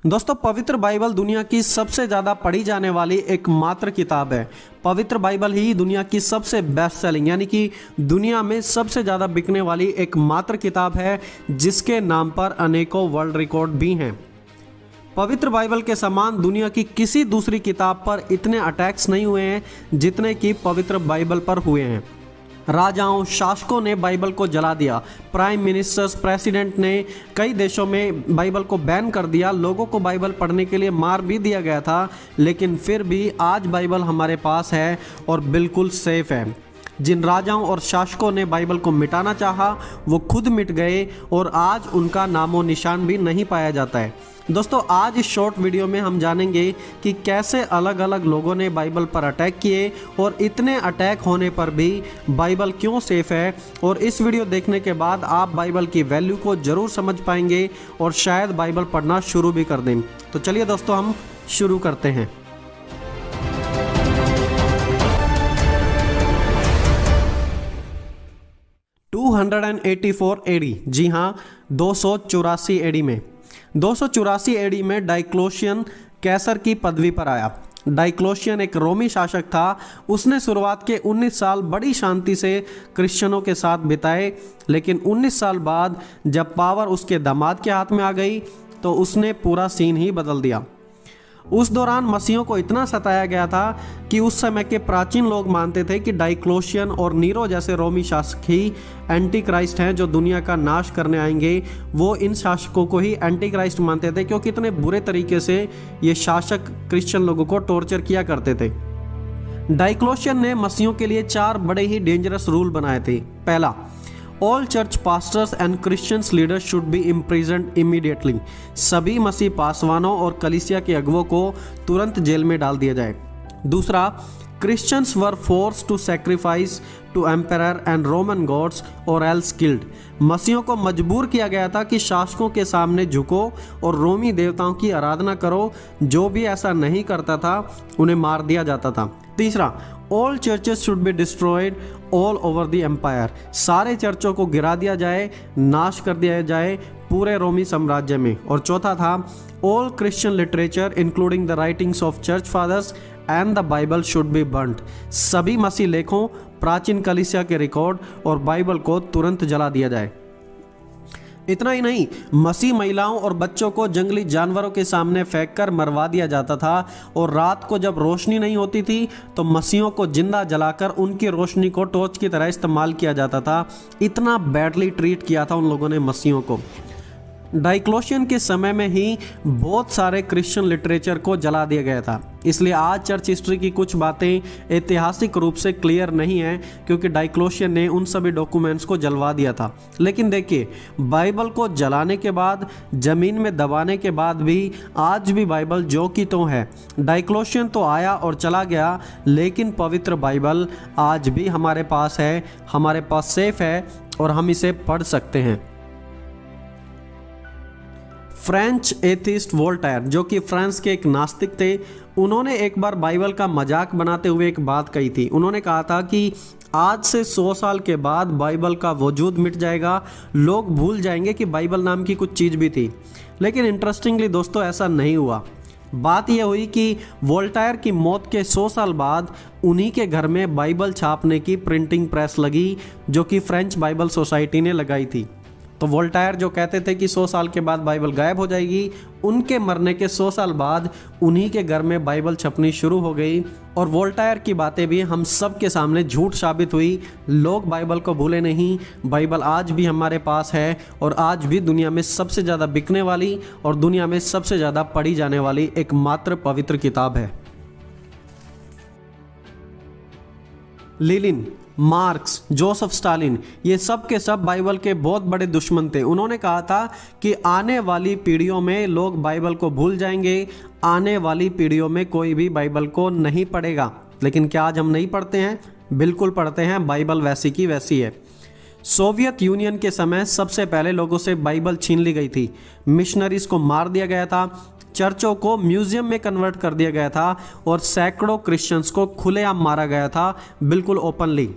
दोस्तों, पवित्र बाइबल दुनिया की सबसे ज़्यादा पढ़ी जाने वाली एकमात्र किताब है। पवित्र बाइबल ही दुनिया की सबसे बेस्ट सेलिंग यानी कि दुनिया में सबसे ज़्यादा बिकने वाली एकमात्र किताब है, जिसके नाम पर अनेकों वर्ल्ड रिकॉर्ड भी हैं। पवित्र बाइबल के समान दुनिया की किसी दूसरी किताब पर इतने अटैक्स नहीं हुए हैं जितने कि पवित्र बाइबल पर हुए हैं। राजाओं, शासकों ने बाइबल को जला दिया। प्राइम मिनिस्टर्स, प्रेसिडेंट ने कई देशों में बाइबल को बैन कर दिया। लोगों को बाइबल पढ़ने के लिए मार भी दिया गया था, लेकिन फिर भी आज बाइबल हमारे पास है और बिल्कुल सेफ है। जिन राजाओं और शासकों ने बाइबल को मिटाना चाहा, वो खुद मिट गए और आज उनका नामो निशान भी नहीं पाया जाता है। दोस्तों, आज इस शॉर्ट वीडियो में हम जानेंगे कि कैसे अलग अलग लोगों ने बाइबल पर अटैक किए और इतने अटैक होने पर भी बाइबल क्यों सेफ है। और इस वीडियो देखने के बाद आप बाइबल की वैल्यू को ज़रूर समझ पाएंगे और शायद बाइबल पढ़ना शुरू भी कर दें। तो चलिए दोस्तों, हम शुरू करते हैं। AD, जी हाँ, 284 AD में 284 AD में डाइक्लोशियन कैसर की पदवी पर आया। डाइक्लोशियन एक रोमी शासक था। उसने शुरुआत के 19 साल बड़ी शांति से क्रिश्चियनों के साथ बिताए, लेकिन 19 साल बाद जब पावर उसके दामाद के हाथ में आ गई तो उसने पूरा सीन ही बदल दिया। उस दौरान मसीहों को इतना सताया गया था कि उस समय के प्राचीन लोग मानते थे कि डाइक्लोशियन और नीरो जैसे रोमी शासक ही एंटी क्राइस्ट हैं जो दुनिया का नाश करने आएंगे। वो इन शासकों को ही एंटी क्राइस्ट मानते थे, क्योंकि इतने बुरे तरीके से ये शासक क्रिश्चियन लोगों को टॉर्चर किया करते थे। डाइक्लोशियन ने मसीहों के लिए 4 बड़े ही डेंजरस रूल बनाए थे। पहला, all church pastors and Christians leaders should be imprisoned immediately. सभी मसीह पासवानों और कलीसिया के अगुवों को तुरंत जेल में डाल दिया जाए। दूसरा, Christians were force to sacrifice to emperor and Roman gods or else killed. मसीहों को मजबूर किया गया था कि शासकों के सामने झुको और रोमी देवताओं की आराधना करो। जो भी ऐसा नहीं करता था उन्हें मार दिया जाता था। तीसरा, all churches should be destroyed all over the empire. सारे चर्चों को गिरा दिया जाए, नाश कर दिया जाए पूरे रोमी साम्राज्य में। और चौथा था, all Christian literature including the writings of church fathers and the Bible should be burned. सभी मसीह लेखों, प्राचीन कलीसिया के रिकॉर्ड और बाइबल को तुरंत जला दिया जाए। इतना ही नहीं, मसीह महिलाओं और बच्चों को जंगली जानवरों के सामने फेंककर मरवा दिया जाता था। और रात को जब रोशनी नहीं होती थी तो मसीहों को जिंदा जलाकर उनकी रोशनी को टॉर्च की तरह इस्तेमाल किया जाता था। इतना बैडली ट्रीट किया था उन लोगों ने मसीहों को। डाइक्लोशियन के समय में ही बहुत सारे क्रिश्चियन लिटरेचर को जला दिया गया था। इसलिए आज चर्च हिस्ट्री की कुछ बातें ऐतिहासिक रूप से क्लियर नहीं है, क्योंकि डाइक्लोशियन ने उन सभी डॉक्यूमेंट्स को जलवा दिया था। लेकिन देखिए, बाइबल को जलाने के बाद, ज़मीन में दबाने के बाद भी आज भी बाइबल जो की तो है। डाइक्लोशियन तो आया और चला गया, लेकिन पवित्र बाइबल आज भी हमारे पास है, हमारे पास सेफ है और हम इसे पढ़ सकते हैं। फ्रेंच एथिस्ट वोल्टायर, जो कि फ्रांस के एक नास्तिक थे, उन्होंने एक बार बाइबल का मजाक बनाते हुए एक बात कही थी। उन्होंने कहा था कि आज से 100 साल के बाद बाइबल का वजूद मिट जाएगा, लोग भूल जाएंगे कि बाइबल नाम की कुछ चीज़ भी थी। लेकिन इंटरेस्टिंगली दोस्तों, ऐसा नहीं हुआ। बात यह हुई कि वोल्टायर की मौत के 100 साल बाद उन्हीं के घर में बाइबल छापने की प्रिंटिंग प्रेस लगी, जो कि फ्रेंच बाइबल सोसाइटी ने लगाई थी। तो वोल्टायर जो कहते थे कि 100 साल के बाद बाइबल गायब हो जाएगी, उनके मरने के 100 साल बाद उन्हीं के घर में बाइबल छपनी शुरू हो गई। और वोल्टायर की बातें भी हम सब के सामने झूठ साबित हुई। लोग बाइबल को भूले नहीं। बाइबल आज भी हमारे पास है और आज भी दुनिया में सबसे ज़्यादा बिकने वाली और दुनिया में सबसे ज़्यादा पढ़ी जाने वाली एकमात्र पवित्र किताब है। लेनिन, मार्क्स, जोसेफ स्टालिन, ये सब के सब बाइबल के बहुत बड़े दुश्मन थे। उन्होंने कहा था कि आने वाली पीढ़ियों में लोग बाइबल को भूल जाएंगे, आने वाली पीढ़ियों में कोई भी बाइबल को नहीं पढ़ेगा। लेकिन क्या आज हम नहीं पढ़ते हैं? बिल्कुल पढ़ते हैं। बाइबल वैसी की वैसी है। सोवियत यूनियन के समय सबसे पहले लोगों से बाइबल छीन ली गई थी। मिशनरीज को मार दिया गया था, चर्चों को म्यूजियम में कन्वर्ट कर दिया गया था और सैकड़ों क्रिश्चियंस को खुलेआम मारा गया था, बिल्कुल ओपनली।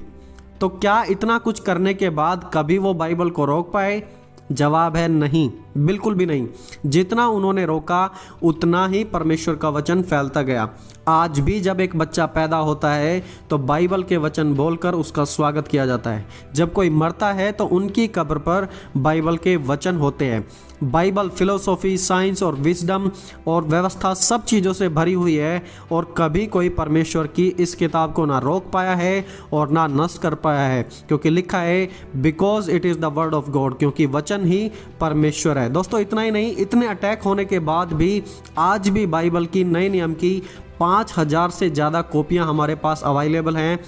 तो क्या इतना कुछ करने के बाद कभी वो बाइबल को रोक पाए? जवाब है नहीं, बिल्कुल भी नहीं। जितना उन्होंने रोका उतना ही परमेश्वर का वचन फैलता गया। आज भी जब एक बच्चा पैदा होता है तो बाइबल के वचन बोलकर उसका स्वागत किया जाता है। जब कोई मरता है तो उनकी कब्र पर बाइबल के वचन होते हैं। बाइबल फिलोसॉफी, साइंस और विजडम और व्यवस्था सब चीज़ों से भरी हुई है और कभी कोई परमेश्वर की इस किताब को ना रोक पाया है और ना नष्ट कर पाया है, क्योंकि लिखा है because it is the word of God, क्योंकि वचन ही परमेश्वर है। दोस्तों इतना ही नहीं, इतने अटैक होने के बाद भी आज भी बाइबल की नए नियम की 5000 से ज़्यादा कॉपियाँ हमारे पास अवेलेबल हैं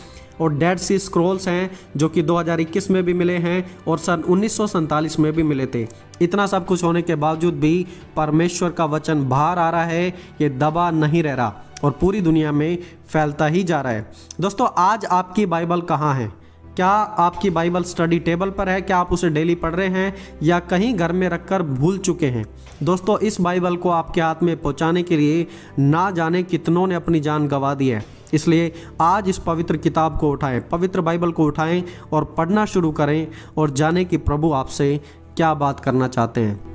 और डेड सी स्क्रॉल्स हैं जो कि 2021 में भी मिले हैं और सन 1947 में भी मिले थे। इतना सब कुछ होने के बावजूद भी परमेश्वर का वचन बाहर आ रहा है, ये दबा नहीं रह रहा और पूरी दुनिया में फैलता ही जा रहा है। दोस्तों आज आपकी बाइबल कहाँ है? क्या आपकी बाइबल स्टडी टेबल पर है? क्या आप उसे डेली पढ़ रहे हैं या कहीं घर में रखकर भूल चुके हैं? दोस्तों इस बाइबल को आपके हाथ में पहुंचाने के लिए ना जाने कितनों ने अपनी जान गंवा दी है। इसलिए आज इस पवित्र किताब को उठाएं, पवित्र बाइबल को उठाएं और पढ़ना शुरू करें और जानें कि प्रभु आपसे क्या बात करना चाहते हैं।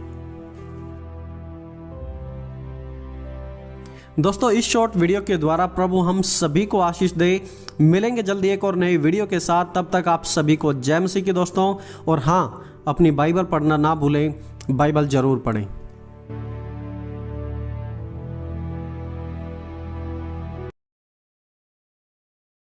दोस्तों इस शॉर्ट वीडियो के द्वारा प्रभु हम सभी को आशीष दे। मिलेंगे जल्दी एक और नई वीडियो के साथ, तब तक आप सभी को जय मसीह के दोस्तों। और हाँ, अपनी बाइबल पढ़ना ना भूलें, बाइबल जरूर पढ़ें।